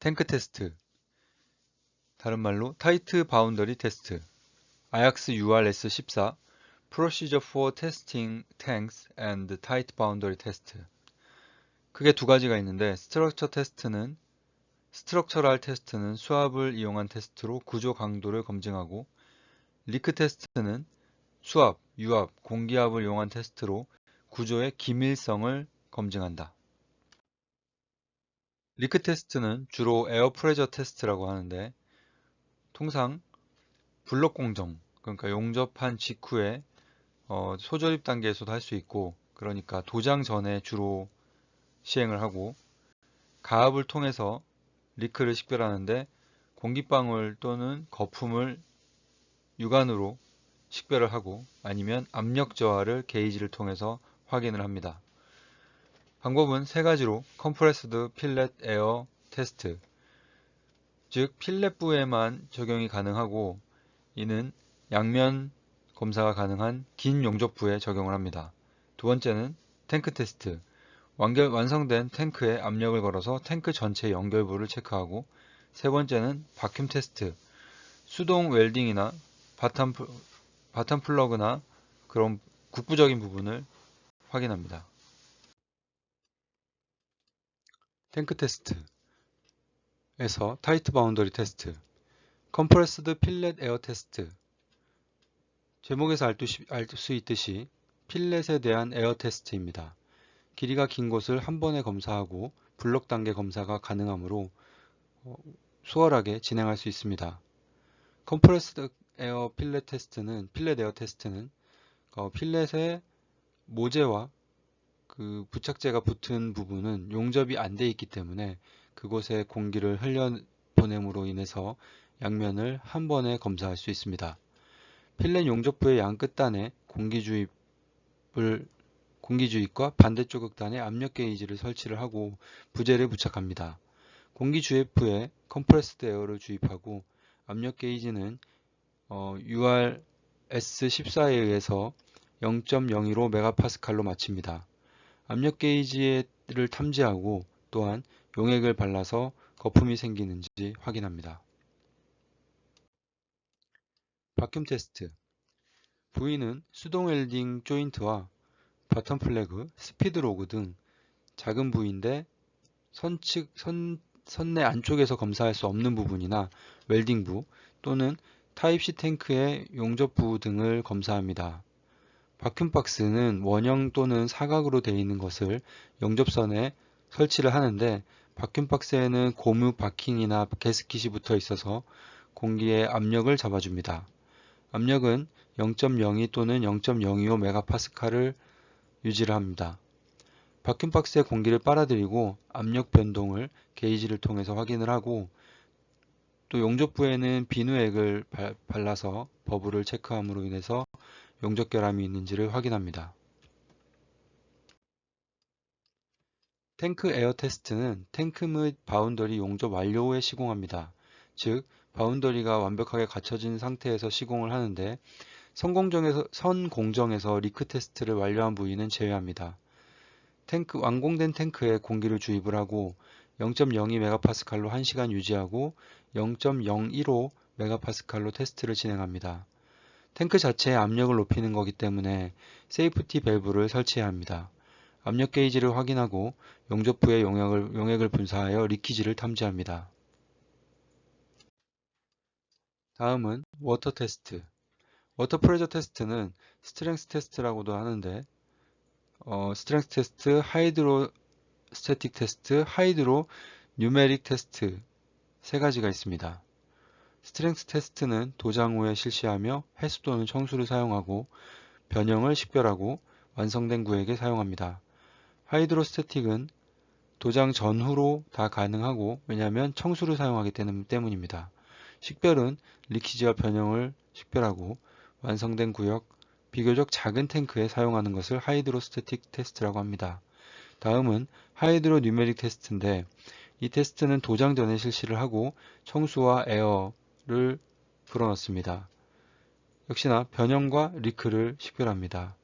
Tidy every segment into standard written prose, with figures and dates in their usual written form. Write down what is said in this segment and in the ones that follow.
탱크 테스트, 다른 말로 타이트 바운더리 테스트, 아약스 URS14, Procedure for Testing Tanks and Tight Boundary Test. 크게 두 가지가 있는데 스트럭처럴 테스트는 수압을 이용한 테스트로 구조 강도를 검증하고, 리크 테스트는 수압, 유압, 공기압을 이용한 테스트로 구조의 기밀성을 검증한다. 리크 테스트는 주로 에어 프레저 테스트라고 하는데, 통상 블록 공정, 그러니까 용접한 직후에 소조립 단계에서도 할 수 있고, 그러니까 도장 전에 주로 시행을 하고, 가압을 통해서 리크를 식별하는데 공기방울 또는 거품을 육안으로 식별을 하고, 아니면 압력 저하를 게이지를 통해서 확인을 합니다. 방법은 세 가지로 컴프레스드 필렛 에어 테스트, 즉 필렛부에만 적용이 가능하고, 이는 양면 검사가 가능한 긴 용접부에 적용을 합니다. 두 번째는 탱크 테스트, 완성된 탱크에 압력을 걸어서 탱크 전체 연결부를 체크하고, 세 번째는 바큐um 테스트, 수동 웰딩이나 바텀 플러그나 그런 국부적인 부분을 확인합니다. 탱크 테스트에서 타이트 바운더리 테스트, 컴프레스드 필렛 에어 테스트, 제목에서 알 수 있듯이 필렛에 대한 에어 테스트입니다. 길이가 긴 곳을 한 번에 검사하고 블록 단계 검사가 가능하므로 수월하게 진행할 수 있습니다. 컴프레스드 에어 필렛 에어 테스트는 필렛의 모재와 그 부착재가 붙은 부분은 용접이 안 돼 있기 때문에 그곳에 공기를 흘려보냄으로 인해서 양면을 한 번에 검사할 수 있습니다. 필렛 용접부의 양 끝단에 공기주입과 반대쪽 극단에 압력 게이지를 설치를 하고 부재를 부착합니다. 공기주입부에 컴프레스드 에어를 주입하고, 압력 게이지는 URS14에 의해서 0.015 메가파스칼로 맞춥니다. 압력 게이지를 탐지하고 또한 용액을 발라서 거품이 생기는지 확인합니다. 바큐um 테스트, 부위는 수동 웰딩 조인트와 버튼 플래그, 스피드 로그 등 작은 부위인데 선내 안쪽에서 검사할 수 없는 부분이나 웰딩부 또는 타입C 탱크의 용접부 등을 검사합니다. 바큐um 박스는 원형 또는 사각으로 되어 있는 것을 용접선에 설치를 하는데, 바큐um 박스에는 고무 바킹이나 가스킷이 붙어 있어서 공기의 압력을 잡아줍니다. 압력은 0.02 또는 0.025 메가파스칼을 유지를 합니다. 바큐um 박스에 공기를 빨아들이고 압력 변동을 게이지를 통해서 확인을 하고, 또 용접부에는 비누액을 발라서 버블을 체크함으로 인해서 용접 결함이 있는지를 확인합니다. 탱크 에어 테스트는 탱크 및 바운더리 용접 완료 후에 시공합니다. 즉, 바운더리가 완벽하게 갖춰진 상태에서 시공을 하는데, 선 공정에서 리크 테스트를 완료한 부위는 제외합니다. 완공된 탱크에 공기를 주입을 하고 0.02 메가파스칼로 1시간 유지하고 0.015 메가파스칼로 테스트를 진행합니다. 탱크 자체의 압력을 높이는 거기 때문에 세이프티 밸브를 설치해야 합니다. 압력 게이지를 확인하고 용접부에 용액을 분사하여 리키지를 탐지합니다. 다음은 워터 테스트. 워터 프레저 테스트는 스트렝스 테스트라고도 하는데, 스트렝스 테스트, 하이드로스태틱 테스트, 하이드로 뉴메릭 테스트 세 가지가 있습니다. 스트렝스 테스트는 도장 후에 실시하며 해수 또는 청수를 사용하고 변형을 식별하고 완성된 구획에 사용합니다. 하이드로스태틱은 도장 전후로 다 가능하고, 왜냐하면 청수를 사용하기 때문입니다. 식별은 리키지와 변형을 식별하고 완성된 구역, 비교적 작은 탱크에 사용하는 것을 하이드로스태틱 테스트라고 합니다. 다음은 하이드로 뉴메릭 테스트인데, 이 테스트는 도장 전에 실시를 하고 청수와 에어를 불어넣습니다. 역시나 변형과 리크를 식별합니다.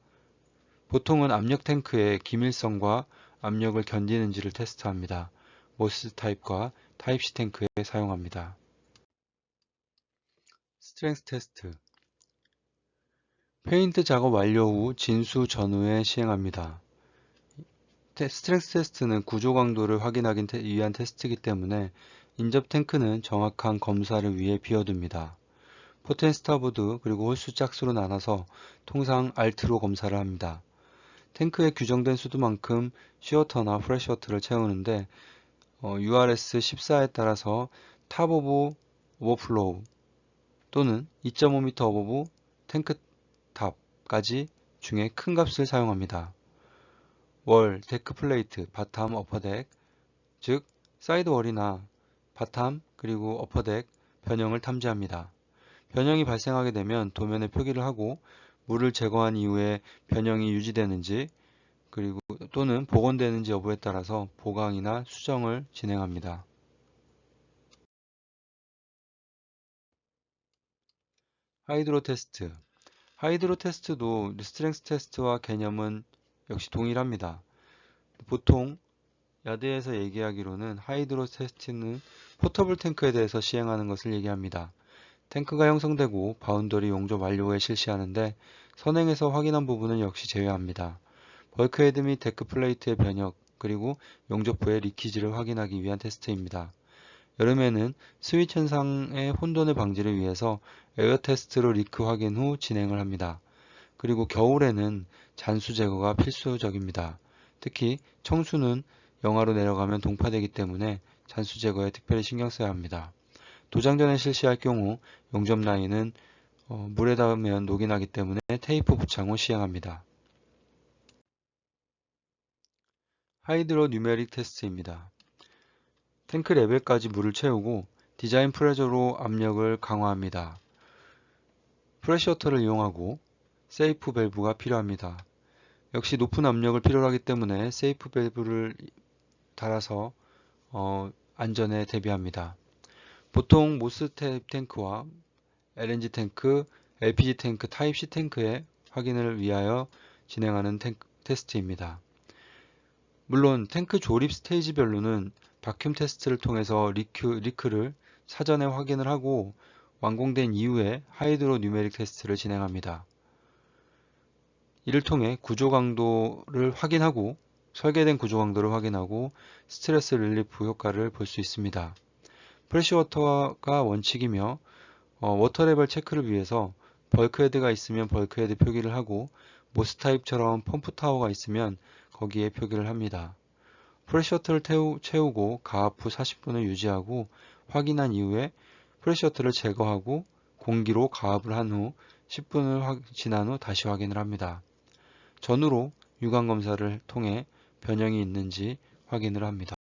보통은 압력 탱크의 기밀성과 압력을 견디는지를 테스트합니다. 모스 타입과 타입 C 탱크에 사용합니다. 스트렝스 테스트. 페인트 작업 완료 후 진수 전후에 시행합니다. 스트렝스 테스트는 구조 강도를 확인하기 위한 테스트이기 때문에 인접 탱크는 정확한 검사를 위해 비워둡니다. 포텐 스타보드 그리고 홀수 짝수로 나눠서 통상 Alt로 검사를 합니다. 탱크에 규정된 수도만큼 쉬어터나 프레쉬워터를 채우는데 URS 14에 따라서 탑 오브 오버플로우 또는 2.5m 오버브 탱크 탑까지 중에 큰 값을 사용합니다. 월, 데크 플레이트, 바탐, 어퍼덱, 즉 사이드 월이나 바탐 그리고 어퍼덱 변형을 탐지합니다. 변형이 발생하게 되면 도면에 표기를 하고 물을 제거한 이후에 변형이 유지되는지 그리고 또는 복원되는지 여부에 따라서 보강이나 수정을 진행합니다. 하이드로 테스트. 하이드로 테스트도 스트렝스 테스트와 개념은 역시 동일합니다. 보통 야드에서 얘기하기로는 하이드로 테스트는 포터블 탱크에 대해서 시행하는 것을 얘기합니다. 탱크가 형성되고 바운더리 용접 완료 후에 실시하는데 선행에서 확인한 부분은 역시 제외합니다. 벌크헤드 및 데크 플레이트의 변형 그리고 용접 후의 리키지를 확인하기 위한 테스트입니다. 여름에는 스위치 현상의 혼돈의 방지를 위해서 에어 테스트로 리크 확인 후 진행을 합니다. 그리고 겨울에는 잔수 제거가 필수적입니다. 특히 청수는 영하로 내려가면 동파되기 때문에 잔수 제거에 특별히 신경 써야 합니다. 도장 전에 실시할 경우 용접 라인은 물에 닿으면 녹이 나기 때문에 테이프 부착 후 시행합니다. 하이드로 뉴메릭 테스트입니다. 탱크 레벨까지 물을 채우고 디자인 프레저로 압력을 강화합니다. 프레셔워터를 이용하고 세이프 밸브가 필요합니다. 역시 높은 압력을 필요로 하기 때문에 세이프 밸브를 달아서 안전에 대비합니다. 보통 모스 타입 탱크와 LNG 탱크, LPG 탱크, 타입 C 탱크의 확인을 위하여 진행하는 테스트입니다. 물론 탱크 조립 스테이지별로는 바큐um 테스트를 통해서 리크를 사전에 확인을 하고 완공된 이후에 하이드로 뉴메릭 테스트를 진행합니다. 이를 통해 구조 강도를 확인하고 설계된 구조 강도를 확인하고 스트레스 릴리프 효과를 볼 수 있습니다. 프레쉬워터가 원칙이며 워터 레벨 체크를 위해서 벌크헤드가 있으면 벌크헤드 표기를 하고 모스 타입처럼 펌프 타워가 있으면 거기에 표기를 합니다. 프레쉬워터를 채우고 가압 후 40분을 유지하고 확인한 이후에 프레쉬워터를 제거하고 공기로 가압을 한 후 10분을 지난 후 다시 확인을 합니다. 전후로 유관 검사를 통해 변형이 있는지 확인을 합니다.